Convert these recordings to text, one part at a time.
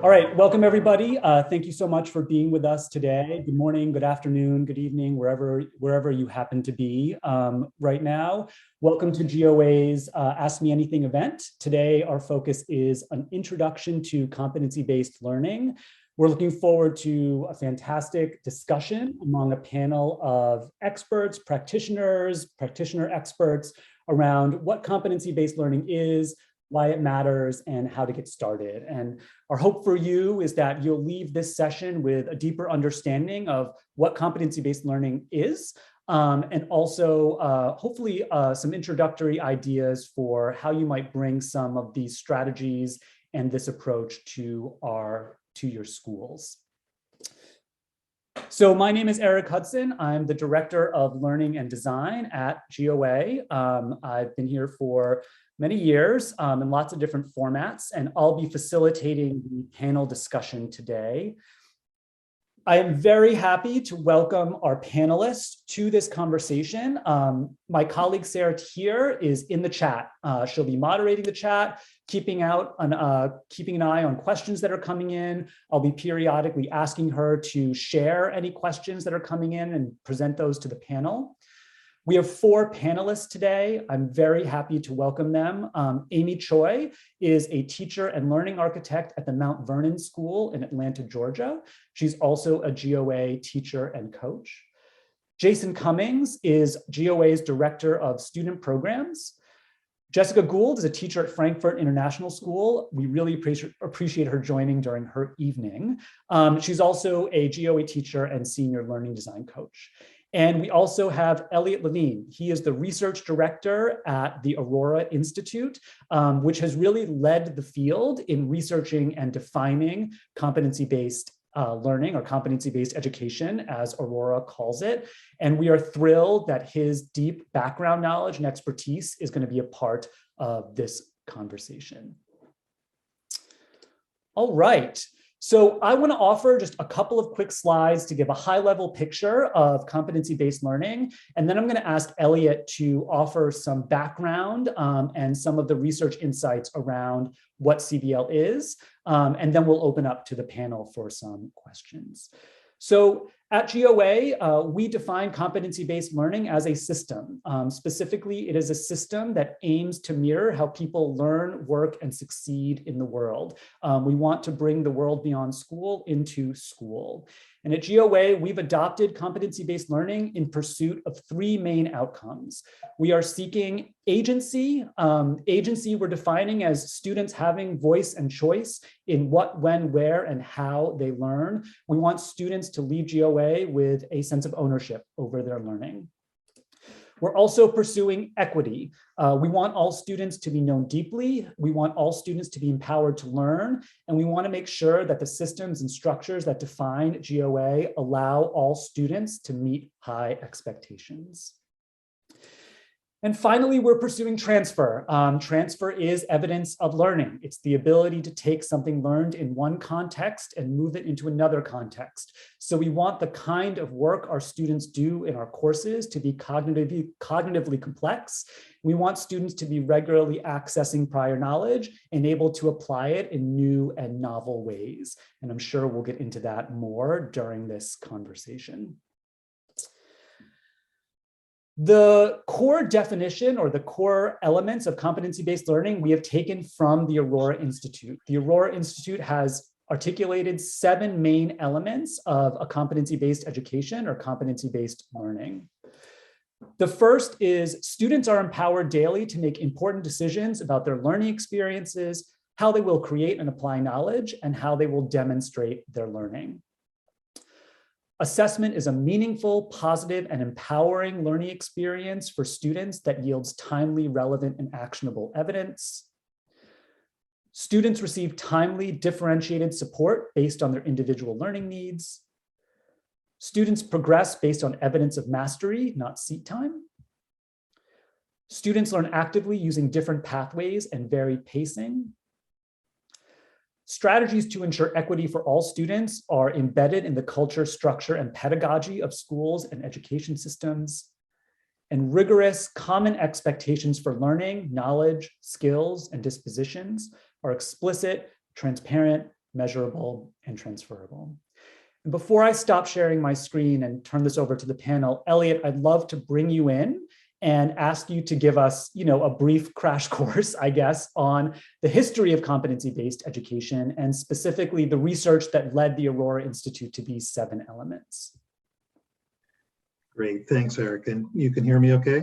All right, welcome everybody. Thank you so much for being with us today. Good morning, good afternoon, good evening, wherever you happen to be right now. Welcome to GOA's Ask Me Anything event. Today, our focus is an introduction to competency-based learning. We're looking forward to a fantastic discussion among a panel of experts, practitioners, practitioner experts around what competency-based learning is, why it matters, and how to get started. And our hope for you is that you'll leave this session with a deeper understanding of what competency-based learning is, and also hopefully some introductory ideas for how you might bring some of these strategies and this approach to your schools. So my name is Eric Hudson. I'm the Director of Learning and Design at GOA. I've been here for many years in lots of different formats, and I'll be facilitating the panel discussion today. I am very happy to welcome our panelists to this conversation. My colleague Sarah here is in the chat. She'll be moderating the chat, keeping an eye on questions that are coming in. I'll be periodically asking her to share any questions that are coming in and present those to the panel. We have 4 panelists today. I'm very happy to welcome them. Amy Choi is a teacher and learning architect at the Mount Vernon School in Atlanta, Georgia. She's also a GOA teacher and coach. Jason Cummings is GOA's Director of Student Programs. Jessica Gould is a teacher at Frankfurt International School. We really appreciate her joining during her evening. She's also a GOA teacher and senior learning design coach. And we also have Elliot Levine. He is the research director at the Aurora Institute, which has really led the field in researching and defining competency-based learning or competency-based education, as Aurora calls it. And we are thrilled that his deep background knowledge and expertise is going to be a part of this conversation. All right. So I want to offer just a couple of quick slides to give a high-level picture of competency-based learning. And then I'm going to ask Elliot to offer some background and some of the research insights around what CBL is. And then we'll open up to the panel for some questions. So at GOA, we define competency-based learning as a system. Specifically, it is a system that aims to mirror how people learn, work, and succeed in the world. We want to bring the world beyond school into school. And at GOA, we've adopted competency-based learning in pursuit of 3 main outcomes. We are seeking agency. Agency we're defining as students having voice and choice in what, when, where, and how they learn. We want students to leave GOA with a sense of ownership over their learning. We're also pursuing equity. We want all students to be known deeply. We want all students to be empowered to learn. And we want to make sure that the systems and structures that define GOA allow all students to meet high expectations. And finally, we're pursuing transfer. Transfer is evidence of learning. It's the ability to take something learned in one context and move it into another context. So we want the kind of work our students do in our courses to be cognitively complex. We want students to be regularly accessing prior knowledge and able to apply it in new and novel ways. And I'm sure we'll get into that more during this conversation. The core definition or the core elements of competency-based learning we have taken from the Aurora Institute. The Aurora Institute has articulated 7 main elements of a competency-based education or competency-based learning. The first is students are empowered daily to make important decisions about their learning experiences, how they will create and apply knowledge, and how they will demonstrate their learning. Assessment is a meaningful, positive, and empowering learning experience for students that yields timely, relevant, and actionable evidence. Students receive timely, differentiated support based on their individual learning needs. Students progress based on evidence of mastery, not seat time. Students learn actively using different pathways and varied pacing. Strategies to ensure equity for all students are embedded in the culture, structure, and pedagogy of schools and education systems. And rigorous common expectations for learning, knowledge, skills, and dispositions are explicit, transparent, measurable, and transferable. And before I stop sharing my screen and turn this over to the panel, Elliot, I'd love to bring you in and ask you to give us, a brief crash course, I guess, on the history of competency-based education and specifically the research that led the Aurora Institute to these 7 elements. Great, thanks, Eric. And you can hear me okay?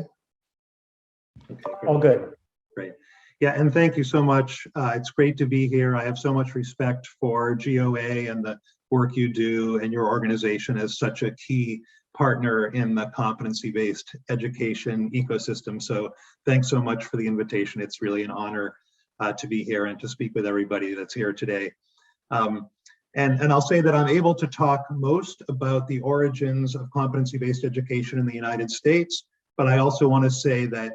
Okay, great. All good. Great. Yeah, and thank you so much. It's great to be here. I have so much respect for GOA and the work you do and your organization as such a key partner in the competency-based education ecosystem. So thanks so much for the invitation. It's really an honor to be here and to speak with everybody that's here today. And I'll say that I'm able to talk most about the origins of competency-based education in the United States, but I also want to say that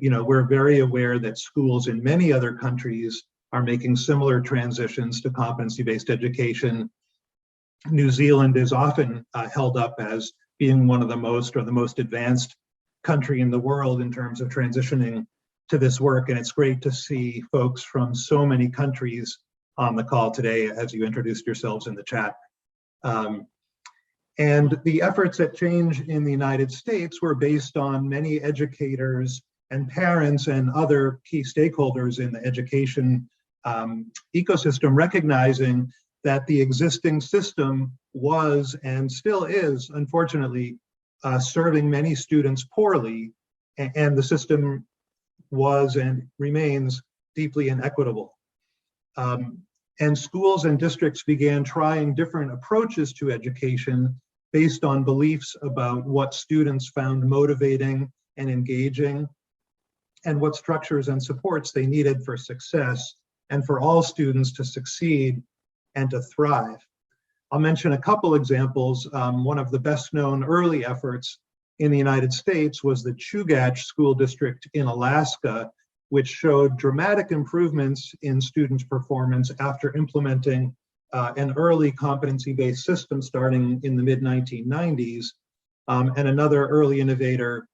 we're very aware that schools in many other countries are making similar transitions to competency-based education. New Zealand is often held up as being one of the most or the most advanced country in the world in terms of transitioning to this work. And it's great to see folks from so many countries on the call today as you introduced yourselves in the chat. And the efforts at change in the United States were based on many educators and parents and other key stakeholders in the education ecosystem recognizing that the existing system was and still is, unfortunately, serving many students poorly, and the system was and remains deeply inequitable. And schools and districts began trying different approaches to education based on beliefs about what students found motivating and engaging, and what structures and supports they needed for success and for all students to succeed and to thrive. I'll mention a couple examples. One of the best known early efforts in the United States was the Chugach School District in Alaska, which showed dramatic improvements in students' performance after implementing an early competency-based system starting in the mid-1990s. And another early innovator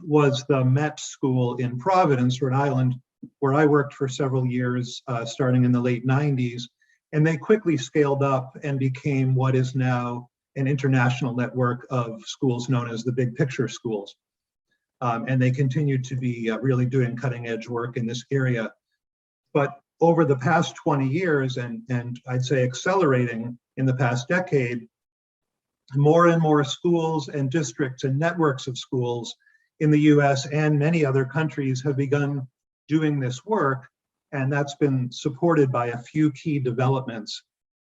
was the Met School in Providence, Rhode Island, where I worked for several years starting in the late 90s. And they quickly scaled up and became what is now an international network of schools known as the Big Picture schools. And they continue to be really doing cutting edge work in this area. But over the past 20 years, and I'd say accelerating in the past decade, more and more schools and districts and networks of schools in the US and many other countries have begun doing this work. And that's been supported by a few key developments.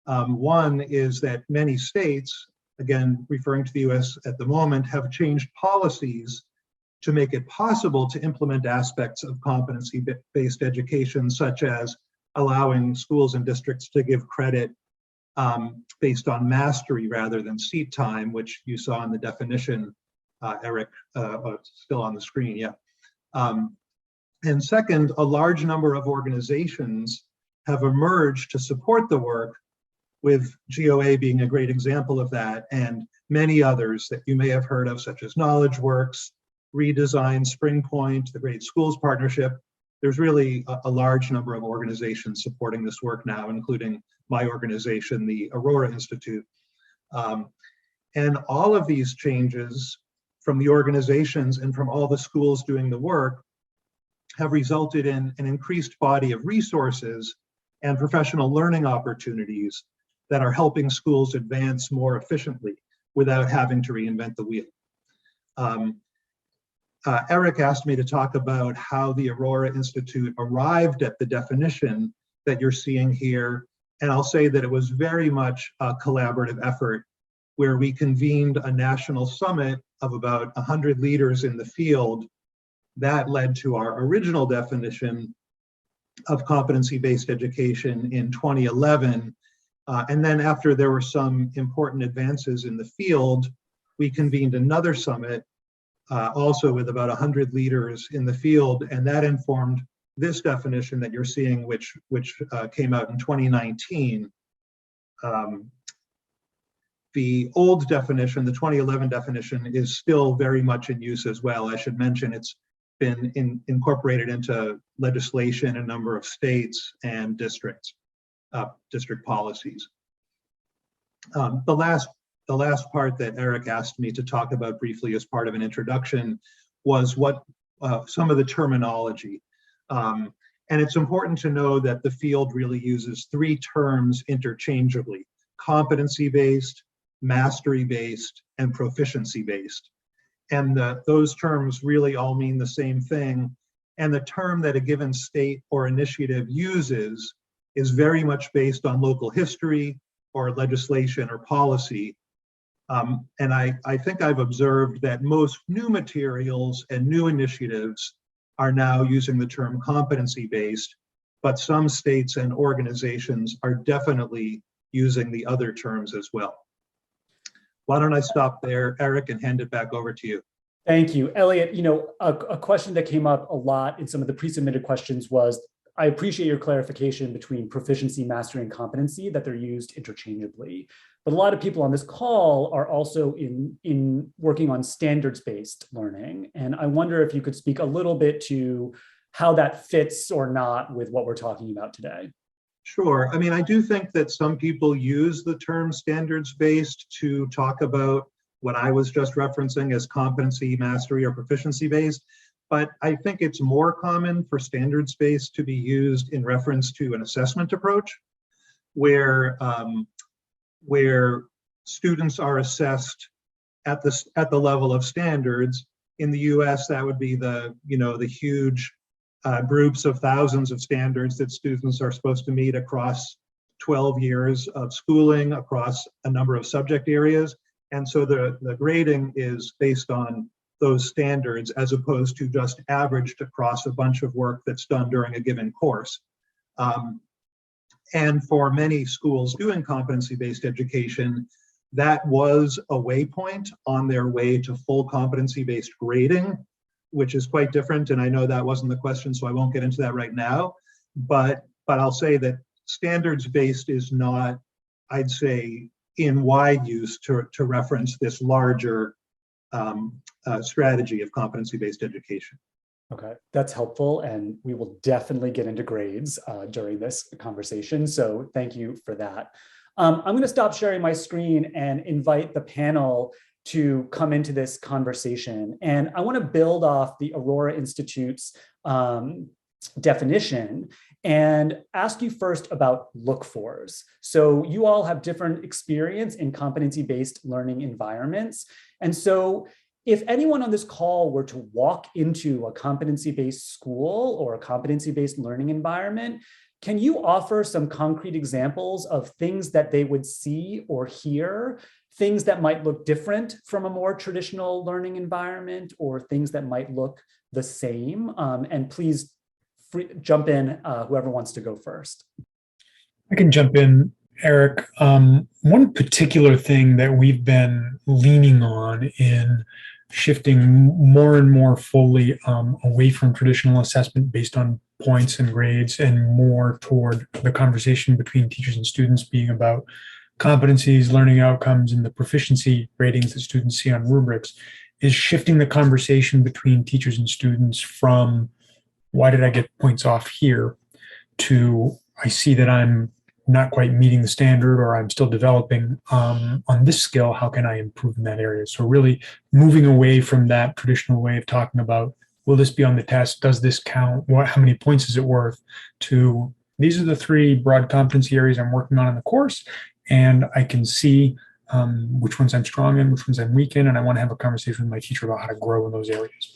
One is that many states, again, referring to the US at the moment, have changed policies to make it possible to implement aspects of competency-based education, such as allowing schools and districts to give credit based on mastery rather than seat time, which you saw in the definition, Eric, still on the screen, yeah. And second, a large number of organizations have emerged to support the work, with GOA being a great example of that, and many others that you may have heard of, such as KnowledgeWorks, Redesign, Springpoint, the Great Schools Partnership. There's really a large number of organizations supporting this work now, including my organization, the Aurora Institute. And all of these changes from the organizations and from all the schools doing the work have resulted in an increased body of resources and professional learning opportunities that are helping schools advance more efficiently without having to reinvent the wheel. Eric asked me to talk about how the Aurora Institute arrived at the definition that you're seeing here. And I'll say that it was very much a collaborative effort where we convened a national summit of about 100 leaders in the field. That led to our original definition of competency-based education in 2011. And then after there were some important advances in the field, we convened another summit, also with about 100 leaders in the field, and that informed this definition that you're seeing, which came out in 2019. The old definition, the 2011 definition, is still very much in use as well. I should mention it's been incorporated into legislation in a number of states and districts. district policies. The last part that Eric asked me to talk about briefly as part of an introduction was what some of the terminology. And it's important to know that the field really uses three terms interchangeably: competency-based, mastery-based, and proficiency-based. And those terms really all mean the same thing. And the term that a given state or initiative uses is very much based on local history or legislation or policy. And I think I've observed that most new materials and new initiatives are now using the term competency-based, but some states and organizations are definitely using the other terms as well. Why don't I stop there, Eric, and hand it back over to you. Thank you, Elliot. You know, a question that came up a lot in some of the pre-submitted questions was, I appreciate your clarification between proficiency, mastery, and competency, that they're used interchangeably. But a lot of people on this call are also in working on standards-based learning. And I wonder if you could speak a little bit to how that fits or not with what we're talking about today. Sure. I mean, I do think that some people use the term standards-based to talk about what I was just referencing as competency, mastery, or proficiency-based. But I think it's more common for standards-based to be used in reference to an assessment approach, where students are assessed at the level of standards. In the US, that would be the huge groups of thousands of standards that students are supposed to meet across 12 years of schooling, across a number of subject areas. And so the grading is based on those standards as opposed to just averaged across a bunch of work that's done during a given course. And for many schools doing competency-based education, that was a waypoint on their way to full competency-based grading, which is quite different. And I know that wasn't the question, so I won't get into that right now. But I'll say that standards-based is not, I'd say, in wide use to reference this larger strategy of competency-based education. Okay, that's helpful. And we will definitely get into grades during this conversation. So thank you for that. I'm going to stop sharing my screen and invite the panel to come into this conversation. And I want to build off the Aurora Institute's definition and ask you first about look-fors. So you all have different experience in competency-based learning environments. And so if anyone on this call were to walk into a competency-based school or a competency-based learning environment, can you offer some concrete examples of things that they would see or hear, things that might look different from a more traditional learning environment, or things that might look the same? And please jump in, whoever wants to go first. I can jump in, Eric. One particular thing that we've been leaning on in shifting more and more fully away from traditional assessment based on points and grades and more toward the conversation between teachers and students being about competencies, learning outcomes, and the proficiency ratings that students see on rubrics, is shifting the conversation between teachers and students from why did I get points off here to I see that I'm not quite meeting the standard or I'm still developing on this skill, how can I improve in that area? So really moving away from that traditional way of talking about, will this be on the test? Does this count? How many points is it worth? To these are the three broad competency areas I'm working on in the course, and I can see which ones I'm strong in, which ones I'm weak in, and I want to have a conversation with my teacher about how to grow in those areas.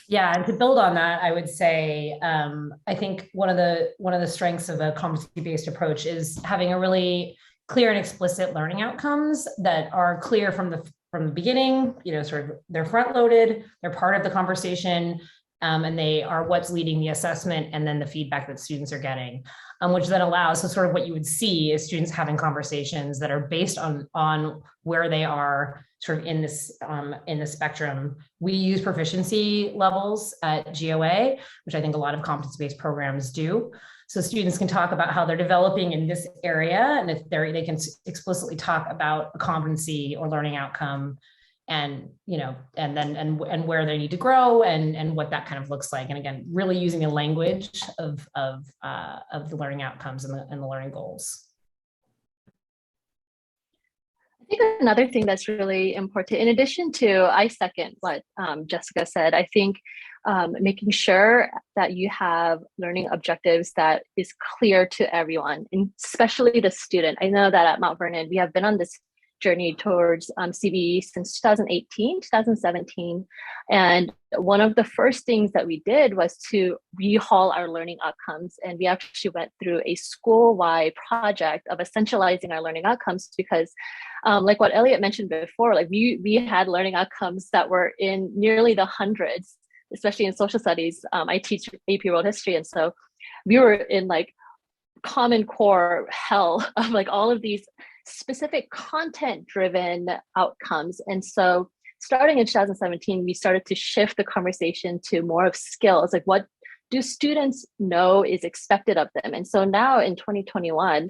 Yeah, and to build on that, I would say I think one of the strengths of a competency-based approach is having a really clear and explicit learning outcomes that are clear from the beginning. You know, sort of they're front-loaded, they're part of the conversation, and they are what's leading the assessment and then the feedback that students are getting, which then allows, so sort of what you would see is students having conversations that are based on where they are sort of in the spectrum. We use proficiency levels at GOA, which I think a lot of competency-based programs do. So students can talk about how they're developing in this area, and if they can explicitly talk about a competency or learning outcome and where they need to grow and what that kind of looks like. And again, really using a language of the learning outcomes and the learning goals. I think another thing that's really important, in addition to, I second what Jessica said, I think making sure that you have learning objectives that is clear to everyone, and especially the student. I know that at Mount Vernon, we have been on this journey towards CBE since 2018, 2017. And one of the first things that we did was to rehaul our learning outcomes. And we actually went through a school-wide project of essentializing our learning outcomes because like what Elliot mentioned before, like we had learning outcomes that were in nearly the hundreds, especially in social studies. I teach AP World History. And so we were in like Common Core hell of like all of these specific content-driven outcomes. And so starting in 2017, we started to shift the conversation to more of skills, like what do students know is expected of them? And so now in 2021,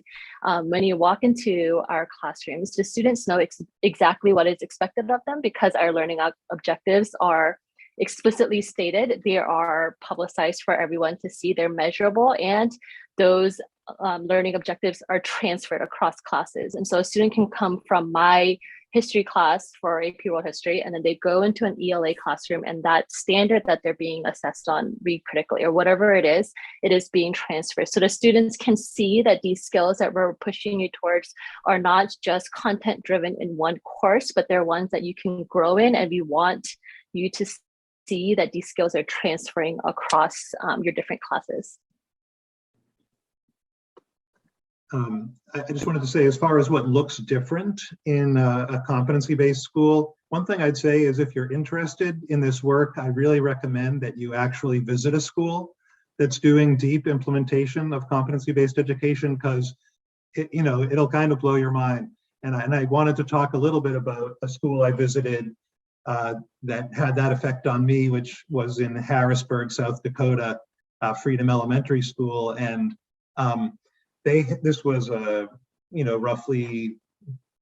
when you walk into our classrooms, the students know exactly what is expected of them because our learning objectives are explicitly stated. They are publicized for everyone to see. They're measurable, and those learning objectives are transferred across classes. And so a student can come from my history class for AP World History, and then they go into an ELA classroom, and that standard that they're being assessed on, read critically or whatever it is being transferred. So the students can see that these skills that we're pushing you towards are not just content driven in one course, but they're ones that you can grow in, and we want you to see that these skills are transferring across your different classes. I just wanted to say, as far as what looks different in a competency-based school, one thing I'd say is if you're interested in this work, I really recommend that you actually visit a school that's doing deep implementation of competency-based education, because it'll kind of blow your mind. And I wanted to talk a little bit about a school I visited that had that effect on me, which was in Harrisburg, South Dakota, Freedom Elementary School. And this was roughly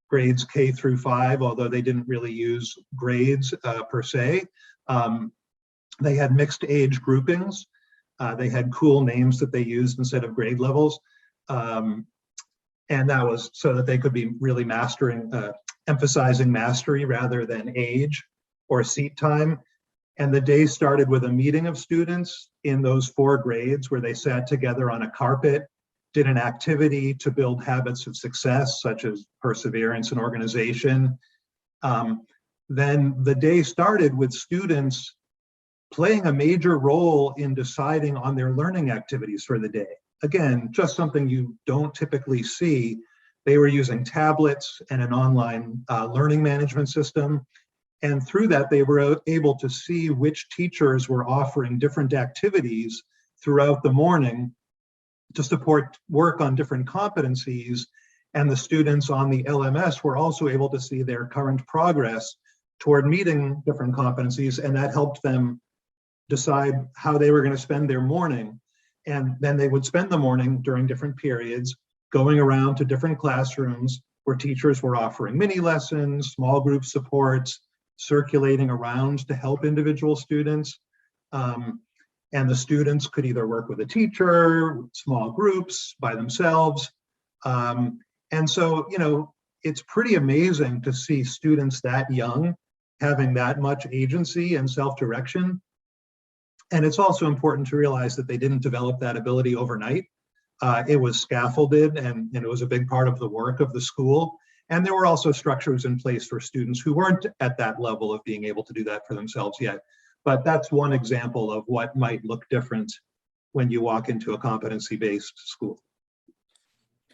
grades K through 5, although they didn't really use grades per se. They had mixed age groupings. They had cool names that they used instead of grade levels. And that was so that they could be really emphasizing mastery rather than age or seat time. And the day started with a meeting of students in those 4 grades where they sat together on a carpet, did an activity to build habits of success, such as perseverance and organization. Then the day started with students playing a major role in deciding on their learning activities for the day. Again, just something you don't typically see. They were using tablets and an online learning management system. And through that, they were able to see which teachers were offering different activities throughout the morning to support work on different competencies. And the students on the LMS were also able to see their current progress toward meeting different competencies, and that helped them decide how they were going to spend their morning. And then they would spend the morning during different periods going around to different classrooms where teachers were offering mini lessons, small group supports, circulating around to help individual students. And the students could either work with a teacher, small groups, by themselves. And so, it's pretty amazing to see students that young having that much agency and self-direction. And it's also important to realize that they didn't develop that ability overnight. It was scaffolded, and it was a big part of the work of the school. And there were also structures in place for students who weren't at that level of being able to do that for themselves yet. But that's one example of what might look different when you walk into a competency-based school.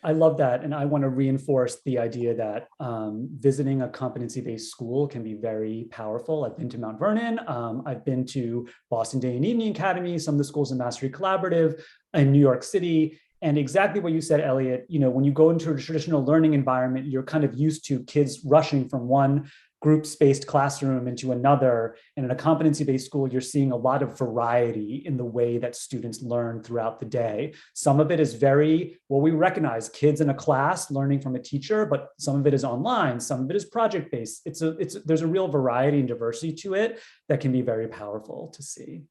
I love that. And I want to reinforce the idea that visiting a competency-based school can be very powerful. I've been to Mount Vernon. I've been to Boston Day and Evening Academy, some of the schools in Mastery Collaborative in New York City. And exactly what you said, Elliot, when you go into a traditional learning environment, you're kind of used to kids rushing from one group-spaced classroom into another. And in a competency-based school, you're seeing a lot of variety in the way that students learn throughout the day. Some of it is very, well, we recognize kids in a class learning from a teacher, but some of it is online, some of it is project-based. There's a real variety and diversity to it that can be very powerful to see.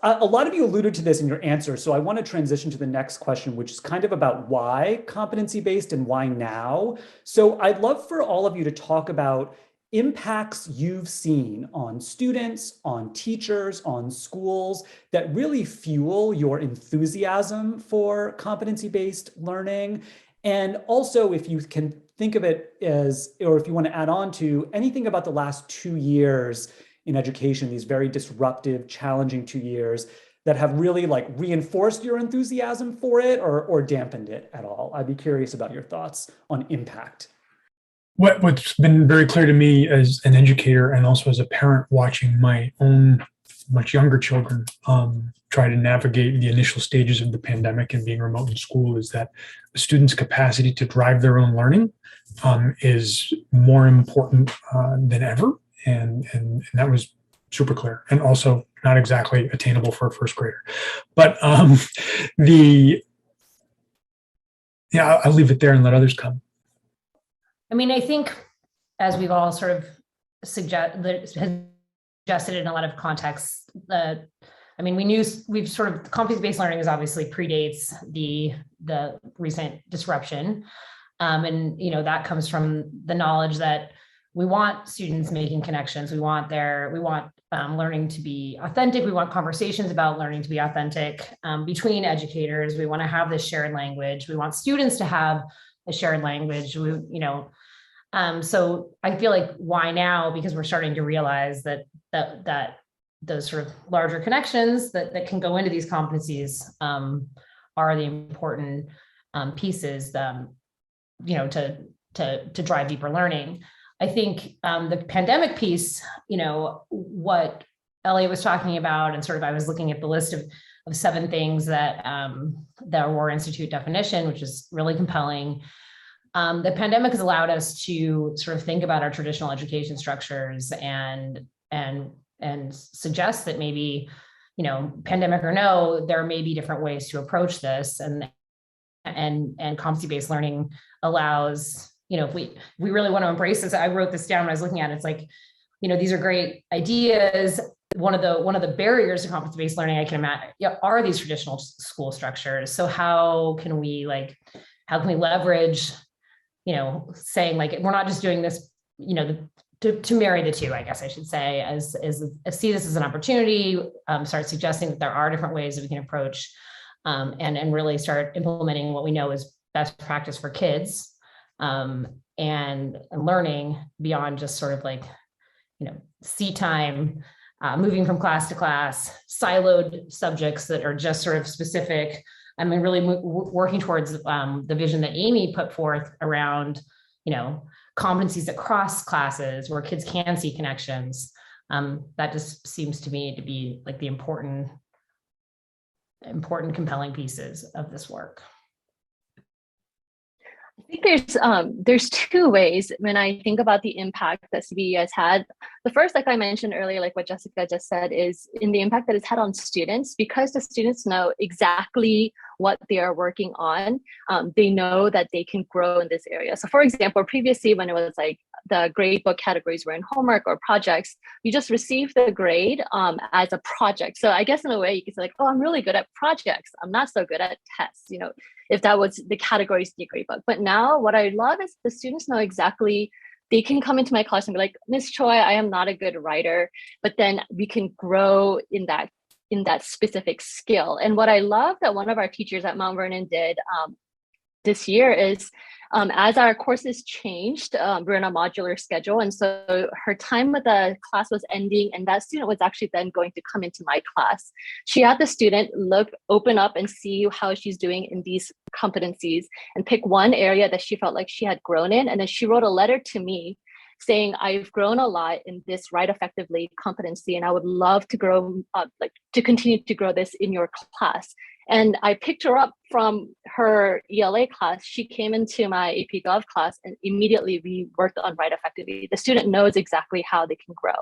A lot of you alluded to this in your answer, so I want to transition to the next question, which is kind of about why competency-based and why now. So I'd love for all of you to talk about impacts you've seen on students, on teachers, on schools that really fuel your enthusiasm for competency-based learning. And also, if you can think of it as, or if you want to add on to anything about the last 2 years in education, these very disruptive, challenging 2 years that have really like reinforced your enthusiasm for it or dampened it at all. I'd be curious about your thoughts on impact. What's been very clear to me as an educator and also as a parent watching my own much younger children try to navigate the initial stages of the pandemic and being remote in school is that a student's capacity to drive their own learning is more important than ever. And that was super clear and also not exactly attainable for a first grader. But I'll leave it there and let others come. I mean, I think as we've all sort of suggested in a lot of contexts, we've sort of competency-based learning is obviously predates the recent disruption. And, that comes from the knowledge that we want students making connections. We want learning to be authentic. We want conversations about learning to be authentic between educators. We want to have this shared language. We want students to have a shared language. So I feel like why now? Because we're starting to realize that those sort of larger connections that can go into these competencies are the important pieces, to drive deeper learning. I think the pandemic piece, what Elliot was talking about, and sort of I was looking at the list of 7 things that were institute definition, which is really compelling. The pandemic has allowed us to sort of think about our traditional education structures and suggest that maybe, pandemic or no, there may be different ways to approach this, and competency-based learning allows, if we really want to embrace this. I wrote this down when I was looking at it. It's like, these are great ideas. One of the barriers to competency-based learning I can imagine are these traditional school structures. So how can we leverage, saying like, we're not just doing this, to marry the two, I guess I should say, as see this as an opportunity, start suggesting that there are different ways that we can approach, and really start implementing what we know is best practice for kids, and learning beyond just sort of like, seat time, moving from class to class, siloed subjects that are just sort of specific. I mean, really working towards the vision that Amy put forth around, competencies across classes where kids can see connections. That just seems to me to be like the important, compelling pieces of this work. I think there's 2 ways when I think about the impact that CBE has had. The first, like I mentioned earlier, like what Jessica just said, is in the impact that it's had on students, because the students know exactly what they are working on. They know that they can grow in this area. So for example, previously when it was like the grade book categories were in homework or projects, you just received the grade as a project. So I guess in a way you could say like, oh, I'm really good at projects. I'm not so good at tests, if that was the categories in the grade book. But now what I love is the students know exactly, they can come into my class and be like, Miss Choi, I am not a good writer, but then we can grow in that specific skill. And what I love that one of our teachers at Mount Vernon did this year is, as our courses changed, we're in a modular schedule. And so her time with the class was ending, and that student was actually then going to come into my class. She had the student open up and see how she's doing in these competencies and pick one area that she felt like she had grown in. And then she wrote a letter to me saying, I've grown a lot in this write effectively competency, and I would love to grow, to continue to grow this in your class. And I picked her up from her ELA class. She came into my AP Gov class, and immediately we worked on Write Effectively. The student knows exactly how they can grow.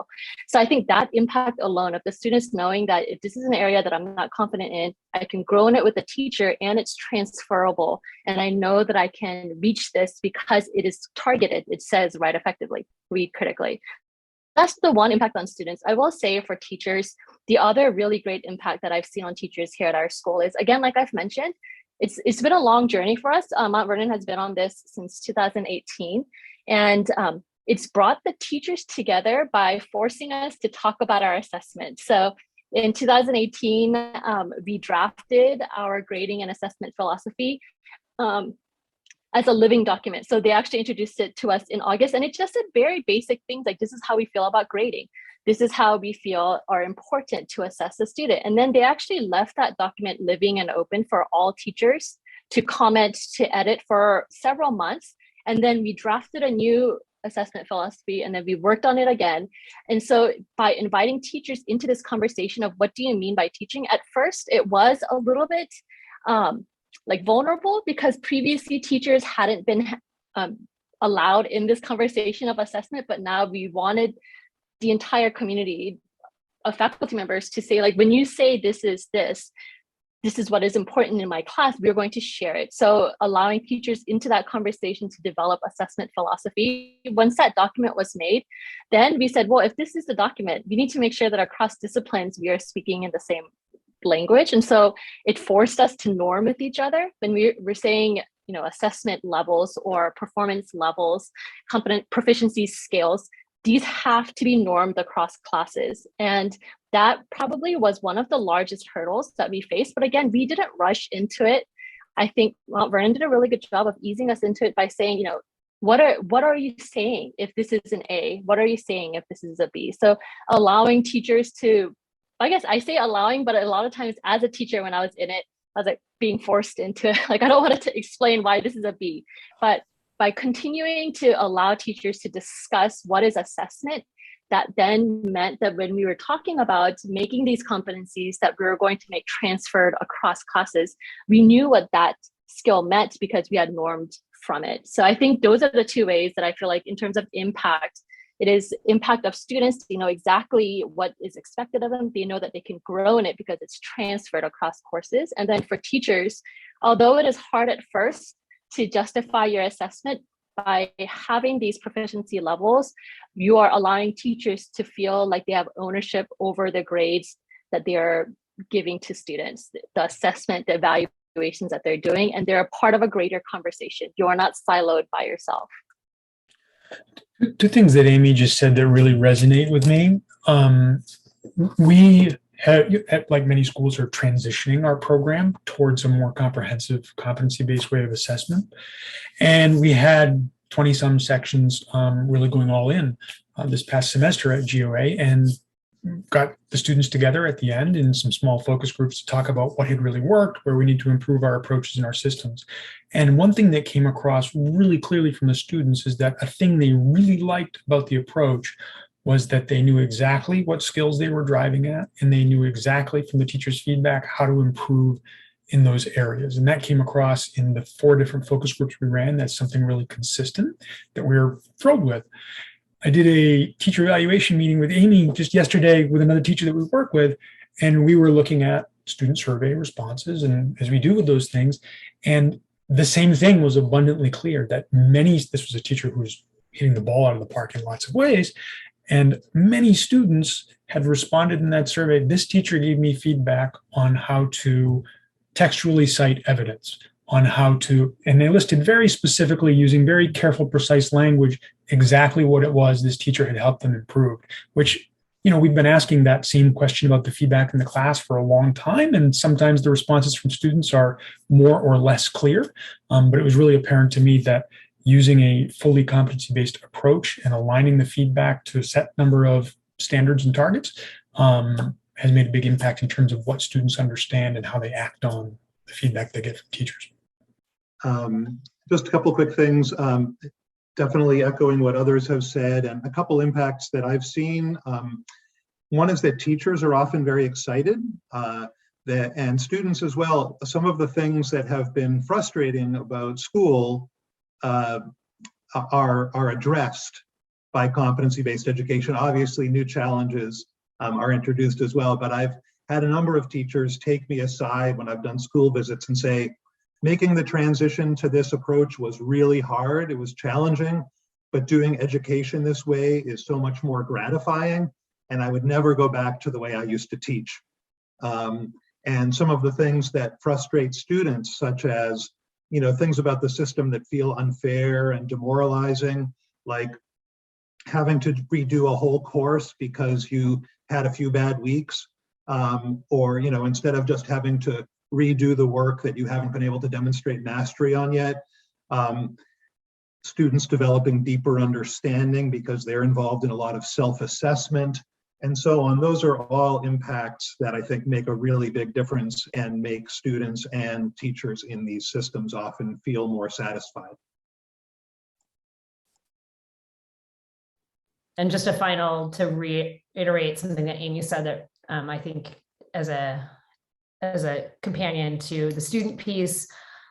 So I think that impact alone of the students knowing that if this is an area that I'm not confident in, I can grow in it with a teacher and it's transferable. And I know that I can reach this because it is targeted. It says Write Effectively, read critically. That's the one impact on students. I will say for teachers, the other really great impact that I've seen on teachers here at our school is, again, like I've mentioned, it's been a long journey for us. Mount Vernon has been on this since 2018. And it's brought the teachers together by forcing us to talk about our assessment. So in 2018, we drafted our grading and assessment philosophy as a living document. So they actually introduced it to us in August, and it just said very basic things like, this is how we feel about grading. This is how we feel are important to assess a student. And then they actually left that document living and open for all teachers to comment, to edit for several months. And then we drafted a new assessment philosophy, and then we worked on it again. And so by inviting teachers into this conversation of what do you mean by teaching, at first it was a little bit like vulnerable, because previously teachers hadn't been allowed in this conversation of assessment, but now we wanted the entire community of faculty members to say, like, when you say this is what is important in my class, we're going to share it. So allowing teachers into that conversation to develop assessment philosophy. Once that document was made, then we said, well, if this is the document, we need to make sure that across disciplines, we are speaking in the same language. And so it forced us to norm with each other. When we're saying, assessment levels or performance levels, competent proficiency scales, these have to be normed across classes. And that probably was one of the largest hurdles that we faced. But again, we didn't rush into it. I think Mount Vernon did a really good job of easing us into it by saying, what are you saying if this is an A? What are you saying if this is a B? So allowing teachers to, I guess I say allowing, but a lot of times as a teacher, when I was in it, I was like being forced into it. Like, I don't want to explain why this is a B, but by continuing to allow teachers to discuss what is assessment, that then meant that when we were talking about making these competencies that we were going to make transferred across classes, we knew what that skill meant because we had normed from it. So I think those are the two ways that I feel like in terms of impact, it is impact of students. They know exactly what is expected of them. They know that they can grow in it because it's transferred across courses. And then for teachers, although it is hard at first to justify your assessment, by having these proficiency levels, you are allowing teachers to feel like they have ownership over the grades that they are giving to students, the assessment, the evaluations that they're doing, and they're a part of a greater conversation. You are not siloed by yourself. Two things that Amy just said that really resonate with me. We have, like many schools, are transitioning our program towards a more comprehensive competency-based way of assessment. And we had 20-some sections really going all in this past semester at GOA, and got the students together at the end in some small focus groups to talk about what had really worked, where we need to improve our approaches and our systems. And one thing that came across really clearly from the students is that a thing they really liked about the approach was that they knew exactly what skills they were driving at, and they knew exactly from the teacher's feedback how to improve in those areas. And that came across in the 4 different focus groups we ran. That's something really consistent that we're thrilled with. I did a teacher evaluation meeting with Amy just yesterday with another teacher that we work with, and we were looking at student survey responses, and as we do with those things, and the same thing was abundantly clear that this was a teacher who was hitting the ball out of the park in lots of ways, and many students had responded in that survey. This teacher gave me feedback on how to textually cite evidence, on how to, and they listed very specifically, using very careful, precise language, exactly what it was this teacher had helped them improve, which, we've been asking that same question about the feedback in the class for a long time. And sometimes the responses from students are more or less clear. But it was really apparent to me that using a fully competency-based approach and aligning the feedback to a set number of standards and targets has made a big impact in terms of what students understand and how they act on the feedback they get from teachers. Just a couple quick things. Definitely echoing what others have said, and a couple impacts that I've seen. One is that teachers are often very excited. and students as well, some of the things that have been frustrating about school are addressed by competency-based education. Obviously, new challenges are introduced as well, but I've had a number of teachers take me aside when I've done school visits and say, making the transition to this approach was really hard. It was challenging, but doing education this way is so much more gratifying, and I would never go back to the way I used to teach. And some of the things that frustrate students, such as things about the system that feel unfair and demoralizing, like having to redo a whole course because you had a few bad weeks, or instead of just having to redo the work that you haven't been able to demonstrate mastery on yet. Students developing deeper understanding because they're involved in a lot of self-assessment and so on. Those are all impacts that I think make a really big difference and make students and teachers in these systems often feel more satisfied. And just a final to reiterate something that Amy said that I think as a companion to the student piece,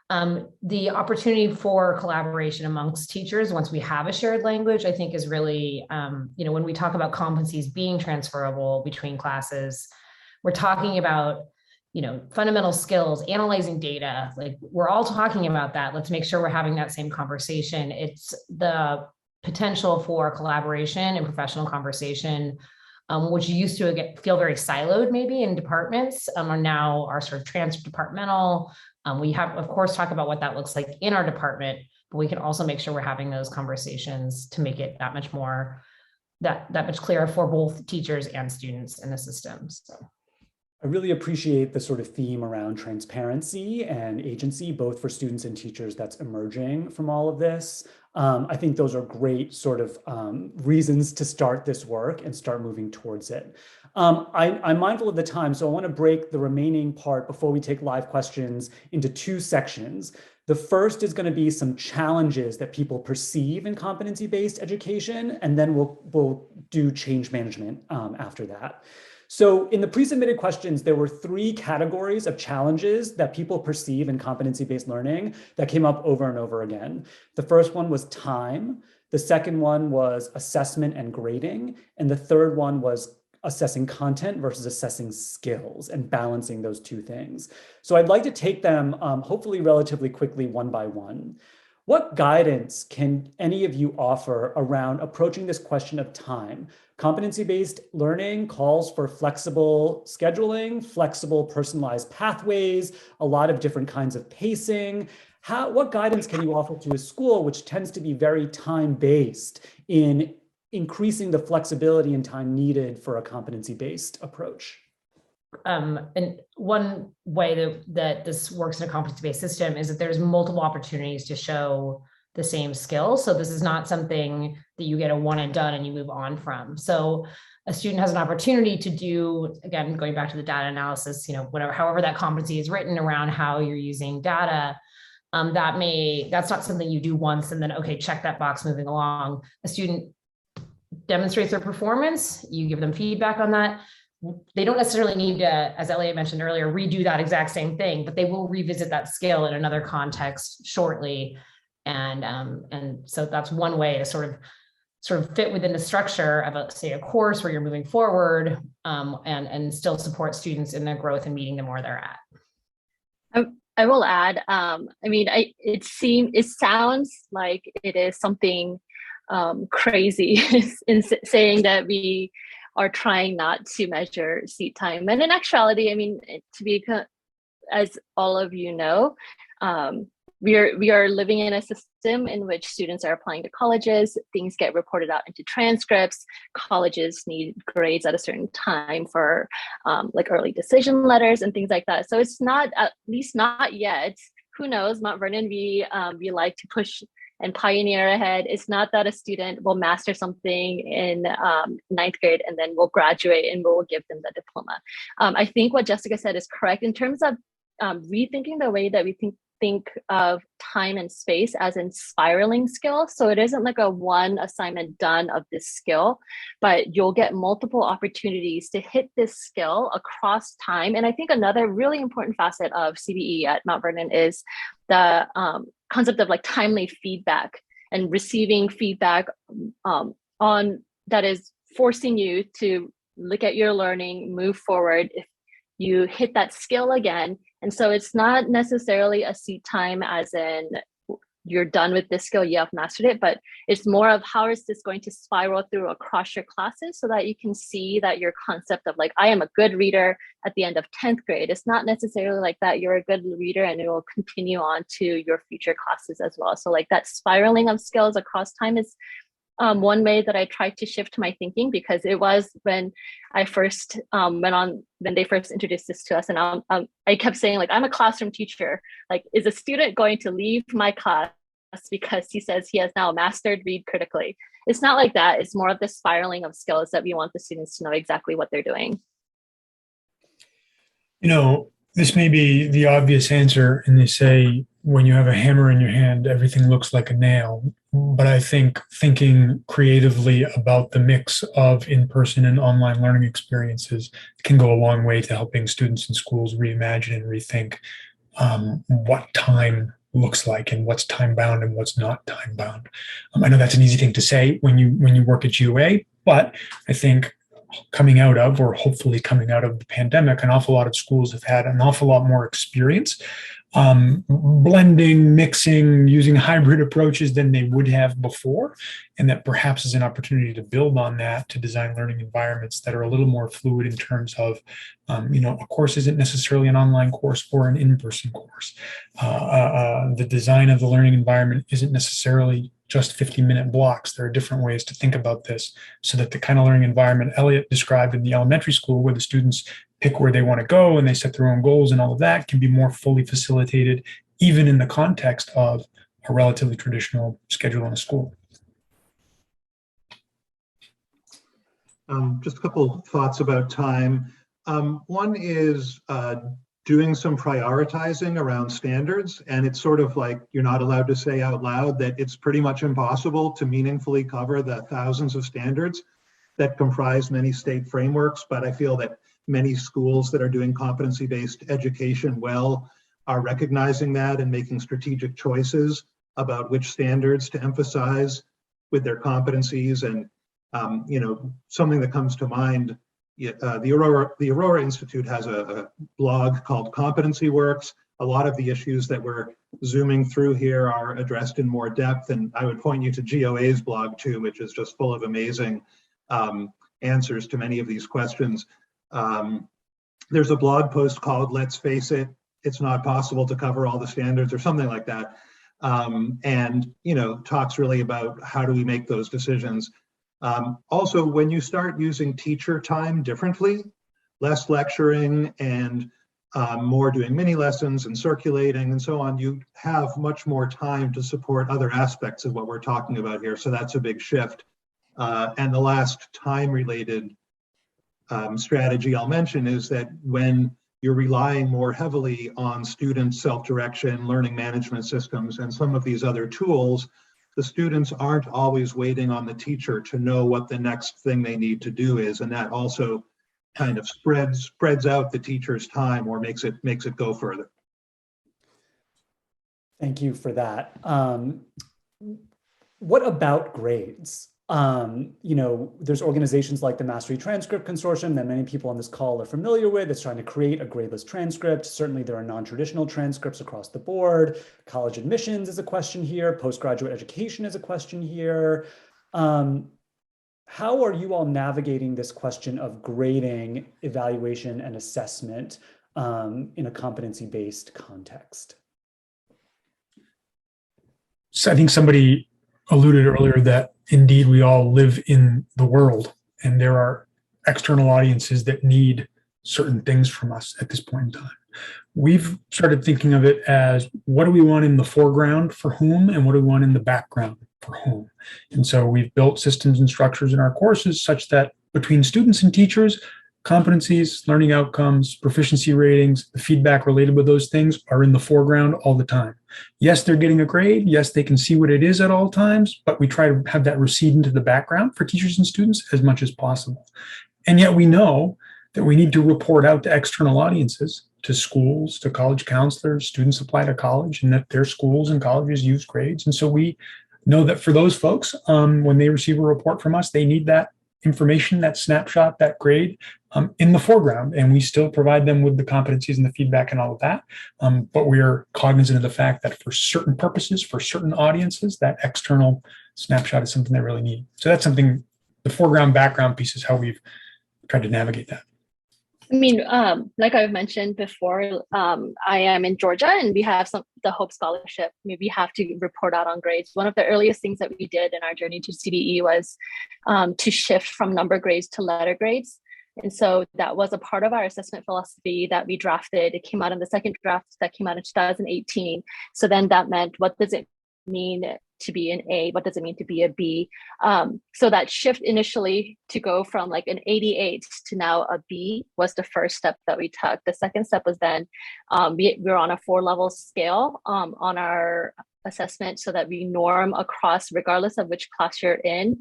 the opportunity for collaboration amongst teachers once we have a shared language, I think is really, when we talk about competencies being transferable between classes, we're talking about, fundamental skills, analyzing data, like we're all talking about that. Let's make sure we're having that same conversation. It's the potential for collaboration and professional conversation, which used to feel very siloed maybe in departments, are sort of trans-departmental. We have, of course, talk about what that looks like in our department, but we can also make sure we're having those conversations to make it that much clearer for both teachers and students in the system. So. I really appreciate the sort of theme around transparency and agency, both for students and teachers, that's emerging from all of this. I think those are great sort of reasons to start this work and start moving towards it. I'm mindful of the time, so I want to break the remaining part before we take live questions into two sections. The first is going to be some challenges that people perceive in competency-based education, and then we'll do change management after that. So in the pre-submitted questions, there were 3 categories of challenges that people perceive in competency-based learning that came up over and over again. The first one was time. The second one was assessment and grading. And the third one was assessing content versus assessing skills and balancing those two things. So I'd like to take them hopefully relatively quickly one by one. What guidance can any of you offer around approaching this question of time? Competency-based learning calls for flexible scheduling, flexible personalized pathways, a lot of different kinds of pacing. What guidance can you offer to a school which tends to be very time-based in increasing the flexibility and time needed for a competency-based approach? And one way that this works in a competency-based system is that there's multiple opportunities to show the same skill. So this is not something that you get a one and done and you move on from. So a student has an opportunity to do, again, going back to the data analysis, however that competency is written around how you're using data, that's not something you do once and then, okay, check that box, moving along. A student demonstrates their performance, you give them feedback on that. They don't necessarily need to, as Elliot mentioned earlier, redo that exact same thing, but they will revisit that skill in another context shortly. And so that's one way to sort of fit within the structure of a course where you're moving forward, and still support students in their growth and meeting them where they're at. I will add, it sounds like it is something crazy in saying that we are trying not to measure seat time. And in actuality, as all of you know, we are living in a system in which students are applying to colleges, things get reported out into transcripts, colleges need grades at a certain time for like early decision letters and things like that. So it's not, at least not yet, who knows, Mount Vernon, we like to push and pioneer ahead. It's not that a student will master something in 9th grade and then will graduate and we'll give them the diploma. I think what Jessica said is correct in terms of rethinking the way that we think think of time and space as in spiraling skill. So it isn't like a one assignment done of this skill, but you'll get multiple opportunities to hit this skill across time. And I think another really important facet of CBE at Mount Vernon is the concept of like timely feedback and receiving feedback on that is forcing you to look at your learning, move forward if you hit that skill again. And so it's not necessarily a seat time as in you're done with this skill, you have mastered it, but it's more of how is this going to spiral through across your classes so that you can see that your concept of like, I am a good reader at the end of 10th grade. It's not necessarily like that you're a good reader and it will continue on to your future classes as well. So like that spiraling of skills across time is one way that I tried to shift my thinking, because it was when I first when they first introduced this to us, and I kept saying like, I'm a classroom teacher. Like, is a student going to leave my class because he says he has now mastered read critically? It's not like that. It's more of the spiraling of skills that we want the students to know exactly what they're doing. You know, this may be the obvious answer, and they say when you have a hammer in your hand, everything looks like a nail. But I think thinking creatively about the mix of in-person and online learning experiences can go a long way to helping students and schools reimagine and rethink what time looks like and what's time bound and what's not time bound. I know that's an easy thing to say when you work at GOA, but I think coming out of, or hopefully coming out of the pandemic, an awful lot of schools have had an awful lot more experience blending, mixing, using hybrid approaches than they would have before. And that perhaps is an opportunity to build on that, to design learning environments that are a little more fluid in terms of, a course isn't necessarily an online course or an in-person course. The design of the learning environment isn't necessarily just 50-minute blocks. There are different ways to think about this so that the kind of learning environment Elliot described in the elementary school, where the students pick where they want to go and they set their own goals and all of that, can be more fully facilitated, even in the context of a relatively traditional schedule in a school. Just a couple thoughts about time. One is doing some prioritizing around standards. And it's sort of like you're not allowed to say out loud that it's pretty much impossible to meaningfully cover the thousands of standards that comprise many state frameworks. But I feel that many schools that are doing competency-based education well are recognizing that and making strategic choices about which standards to emphasize with their competencies. And something that comes to mind, the Aurora Institute has a blog called Competency Works. A lot of the issues that we're zooming through here are addressed in more depth, and I would point you to GOA's blog too, which is just full of amazing answers to many of these questions. There's a blog post called "Let's Face It, It's Not Possible to Cover All the Standards," or something like that, and talks really about how do we make those decisions. Also, when you start using teacher time differently, less lecturing and more doing mini lessons and circulating and so on, you have much more time to support other aspects of what we're talking about here. So that's a big shift. And the last time-related strategy I'll mention is that when you're relying more heavily on student self-direction, learning management systems, and some of these other tools, the students aren't always waiting on the teacher to know what the next thing they need to do is, and that also kind of spreads out the teacher's time or makes it go further. Thank you for that. What about grades? There's organizations like the Mastery Transcript Consortium that many people on this call are familiar with. It's trying to create a gradeless transcript. Certainly there are non-traditional transcripts across the board. College admissions is a question here. Postgraduate education is a question here. How are you all navigating this question of grading, evaluation, and assessment in a competency-based context? So I think somebody alluded earlier that indeed we all live in the world, and there are external audiences that need certain things from us at this point in time. We've started thinking of it as, what do we want in the foreground for whom, and what do we want in the background for whom? And so we've built systems and structures in our courses such that between students and teachers, competencies, learning outcomes, proficiency ratings, the feedback related with those things are in the foreground all the time. Yes, they're getting a grade. Yes, they can see what it is at all times, but we try to have that recede into the background for teachers and students as much as possible. And yet we know that we need to report out to external audiences, to schools, to college counselors. Students apply to college, and that their schools and colleges use grades. And so we know that for those folks, when they receive a report from us, they need that information, that snapshot, that grade in the foreground. And we still provide them with the competencies and the feedback and all of that. But we are cognizant of the fact that for certain purposes, for certain audiences, that external snapshot is something they really need. So that's something, the foreground background piece is how we've tried to navigate that. I mean, like I've mentioned before, I am in Georgia and we have the Hope Scholarship. I mean, we have to report out on grades. One of the earliest things that we did in our journey to CBE was to shift from number grades to letter grades. And so that was a part of our assessment philosophy that we drafted. It came out in the second draft that came out in 2018. So then that meant, what does it mean to be an A? What does it mean to be a B? So that shift initially to go from like an 88 to now a B was the first step that we took. The second step was then we're on a 4-level scale on our assessment so that we norm across regardless of which class you're in.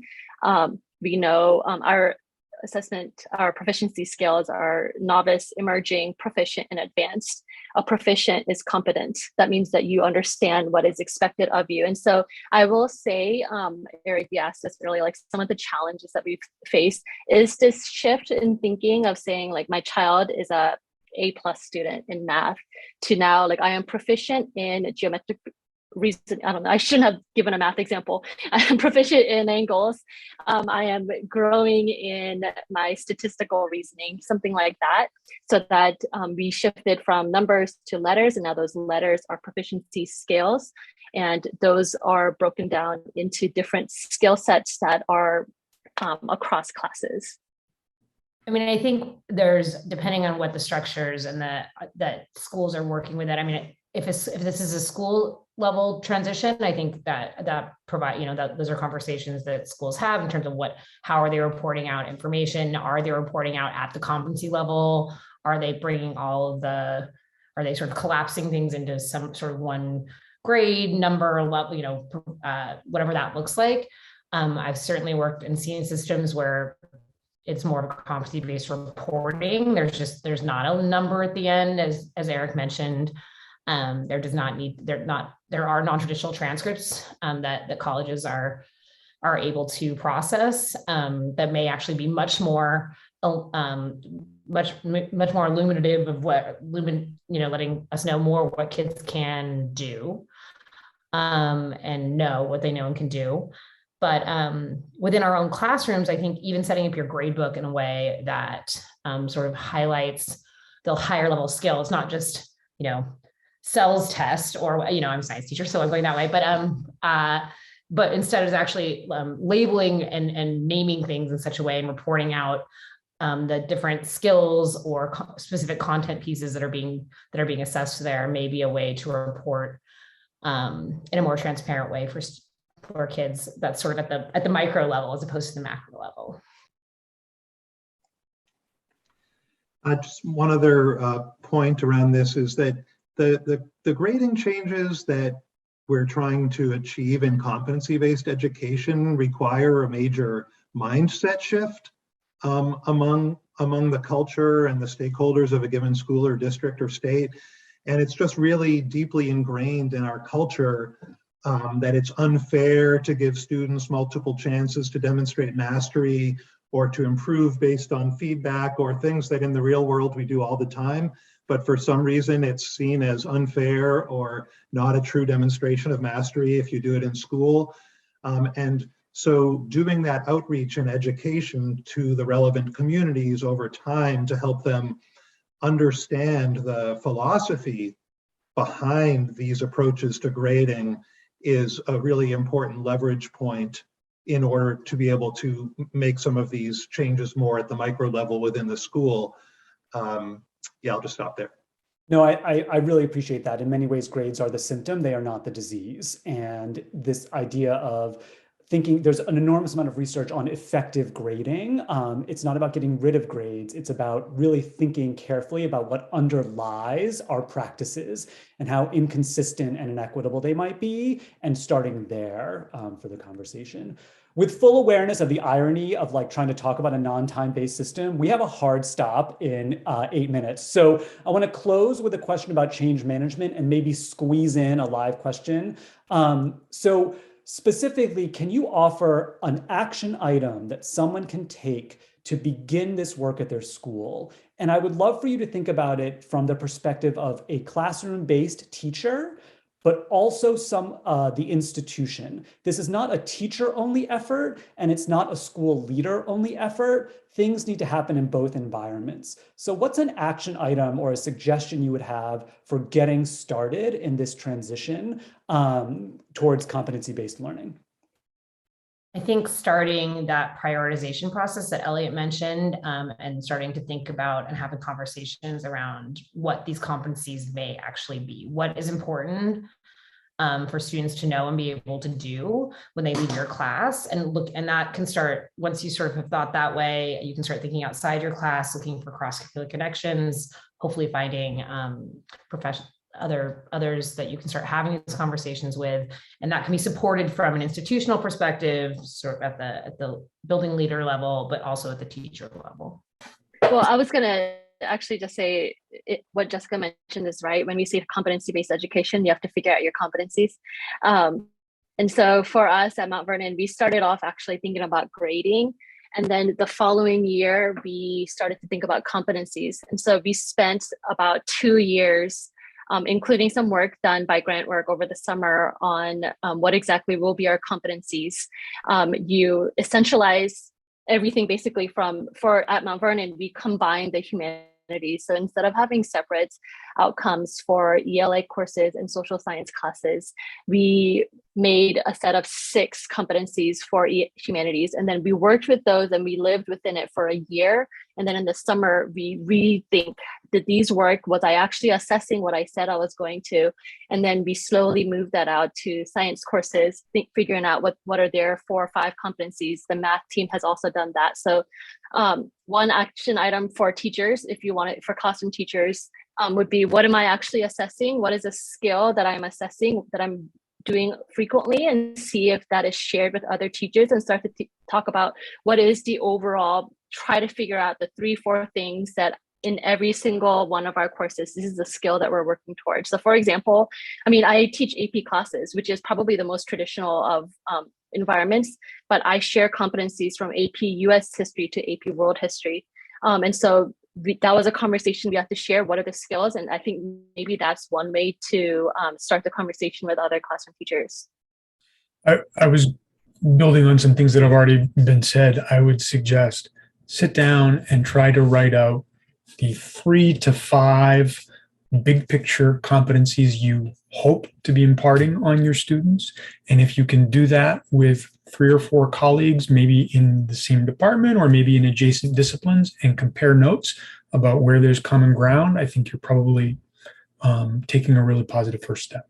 We know our assessment, our proficiency scales are novice, emerging, proficient, and advanced. A proficient is competent. That means that you understand what is expected of you. And so I will say, Eric, you asked us earlier, like some of the challenges that we've faced is this shift in thinking of saying like my child is a A+ student in math to now like I am proficient in geometric reason. I don't know, I shouldn't have given a math example. I am proficient in angles. I am growing in my statistical reasoning, something like that. So that we shifted from numbers to letters, and now those letters are proficiency scales. And those are broken down into different skill sets that are across classes. I mean, I think there's, depending on what the structures and that schools are working with it. I mean, if this is a school level transition, I think that provide, that those are conversations that schools have in terms of how are they reporting out information? Are they reporting out at the competency level? Are they bringing are they sort of collapsing things into some sort of one grade number level, whatever that looks like. I've certainly worked and seen systems where it's more of a competency-based reporting. There's not a number at the end, as Eric mentioned. There are non-traditional transcripts that colleges are able to process that may actually be much more illuminative of letting us know more what kids can do and know what they know and can do. But within our own classrooms, I think even setting up your gradebook in a way that sort of highlights the higher level skills, not just, cells test or, I'm a science teacher, so I'm going that way. But instead is actually labeling and naming things in such a way and reporting out the different skills or specific content pieces that are being assessed there may be a way to report in a more transparent way for kids. That's sort of at the micro level as opposed to the macro level. Just one other point around this is that the grading changes that we're trying to achieve in competency-based education require a major mindset shift among the culture and the stakeholders of a given school or district or state. And it's just really deeply ingrained in our culture that it's unfair to give students multiple chances to demonstrate mastery or to improve based on feedback or things that in the real world we do all the time. But for some reason it's seen as unfair or not a true demonstration of mastery if you do it in school. And so doing that outreach and education to the relevant communities over time to help them understand the philosophy behind these approaches to grading is a really important leverage point in order to be able to make some of these changes more at the micro level within the school. Yeah, I'll just stop there. No, I really appreciate that. In many ways, grades are the symptom, they are not the disease. And this idea of thinking there's an enormous amount of research on effective grading. It's not about getting rid of grades. It's about really thinking carefully about what underlies our practices and how inconsistent and inequitable they might be, and starting there for the conversation. With full awareness of the irony of like trying to talk about a non-time-based system, we have a hard stop in 8 minutes. So I want to close with a question about change management and maybe squeeze in a live question. So specifically, can you offer an action item that someone can take to begin this work at their school? And I would love for you to think about it from the perspective of a classroom-based teacher, but also the institution. This is not a teacher-only effort, and it's not a school leader-only effort. Things need to happen in both environments. So what's an action item or a suggestion you would have for getting started in this transition towards competency-based learning? I think starting that prioritization process that Elliot mentioned, and starting to think about and having conversations around what these competencies may actually be, what is important for students to know and be able to do when they leave your class, and that can start once you sort of have thought that way. You can start thinking outside your class, looking for cross-curricular connections, hopefully finding others that you can start having these conversations with, and that can be supported from an institutional perspective, sort of at the building leader level, but also at the teacher level. Well, I was gonna actually just say what Jessica mentioned is right. When we say competency-based education, you have to figure out your competencies. And so for us at Mount Vernon, we started off actually thinking about grading. And then the following year, we started to think about competencies. And so we spent about 2 years including some work done by grant work over the summer on what exactly will be our competencies. You essentialize everything basically at Mount Vernon, we combine the humanities. So instead of having separate outcomes for ELA courses and social science classes, we made a set of 6 competencies for humanities. And then we worked with those and we lived within it for a year. And then in the summer, we rethink, did these work? Was I actually assessing what I said I was going to? And then we slowly moved that out to science courses, figuring out what are their 4 or 5 competencies. The math team has also done that. So one action item for teachers, if you want it, for classroom teachers, would be, what am I actually assessing? What is a skill that I'm assessing, that I'm doing frequently, and see if that is shared with other teachers, and start to talk about what is the overall, try to figure out the 3-4 things that in every single one of our courses, this is the skill that we're working towards. So for example, I teach AP classes, which is probably the most traditional of environments, but I share competencies from AP US history to AP world history. And so that was a conversation we have to share. What are the skills? And I think maybe that's one way to start the conversation with other classroom teachers. I was building on some things that have already been said. I would suggest sit down and try to write out the 3 to 5 big picture competencies you hope to be imparting on your students. And if you can do that with 3 or 4 colleagues, maybe in the same department or maybe in adjacent disciplines, and compare notes about where there's common ground, I think you're probably taking a really positive first step.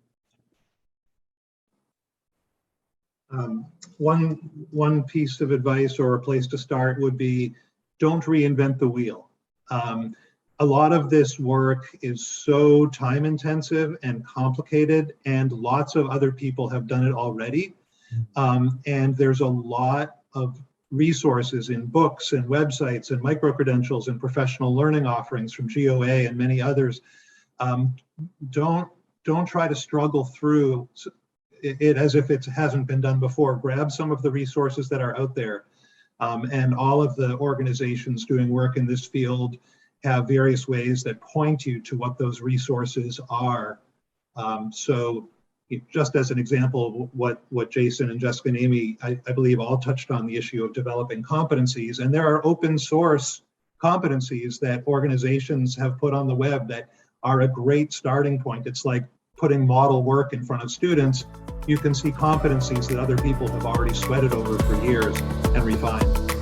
One piece of advice or a place to start would be, don't reinvent the wheel. A lot of this work is so time intensive and complicated, and lots of other people have done it already. And there's a lot of resources in books and websites and micro-credentials and professional learning offerings from GOA and many others. Don't try to struggle through it as if it hasn't been done before. Grab some of the resources that are out there. And all of the organizations doing work in this field have various ways that point you to what those resources are. So just as an example, what Jason and Jessica and Amy, I believe, all touched on the issue of developing competencies. And there are open source competencies that organizations have put on the web that are a great starting point. It's like putting model work in front of students. You can see competencies that other people have already sweated over for years and refined.